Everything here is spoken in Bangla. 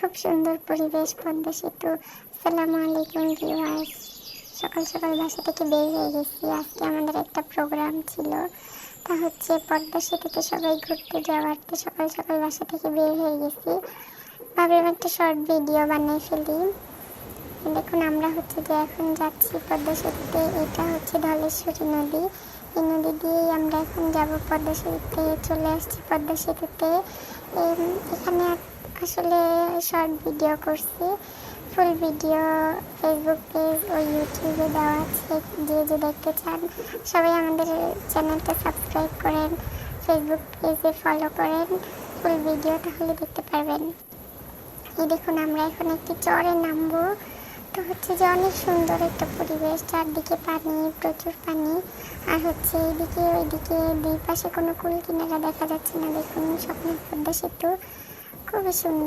খুব সুন্দর পরিবেশ পদ্মা সেতু। আসসালামু আলাইকুম ভিউয়ার্স। সকাল সকাল বাসা থেকে বের হয়ে গেছি। আজকে আমাদের একটা প্রোগ্রাম ছিল, তা হচ্ছে পদ্মা সেতুতে সবাই ঘুরতে যাওয়ার। তো সকাল সকাল বাসা থেকে বের হয়ে গেছি, ভাবলাম একটা শর্ট ভিডিও বানিয়ে ফেলি। দেখুন আমরা হচ্ছে যে এখন যাচ্ছি পদ্মা সেতুতে। এটা হচ্ছে ধলেশ্বরী নদী। এই নদী দিয়েই আমরা এখন যাব পদ্মা সেতুতে। চলে আসছি পদ্মা সেতুতে। এখানে আসলে শর্ট ভিডিও করছি, ফুল ভিডিও ফেসবুক পেজ ও ইউটিউবে দেওয়া আছে। যে দেখতে চান সবাই আমাদের চ্যানেলটা সাবস্ক্রাইব করেন, ফেসবুক পেজে ফলো করেন, ফুল ভিডিও তাহলে দেখতে পারবেন। এই দেখুন আমরা এখন একটি চরে নামবো। তো হচ্ছে যে অনেক সুন্দর একটা পরিবেশ, চারদিকে পানি, প্রচুর পানি। আর হচ্ছে এইদিকে ওইদিকে দুই পাশে কোনো কুল কিনারা দেখা যাচ্ছে না। দেখুন স্বপ্নের পদ্মা সেতু খুবই সুন্দর।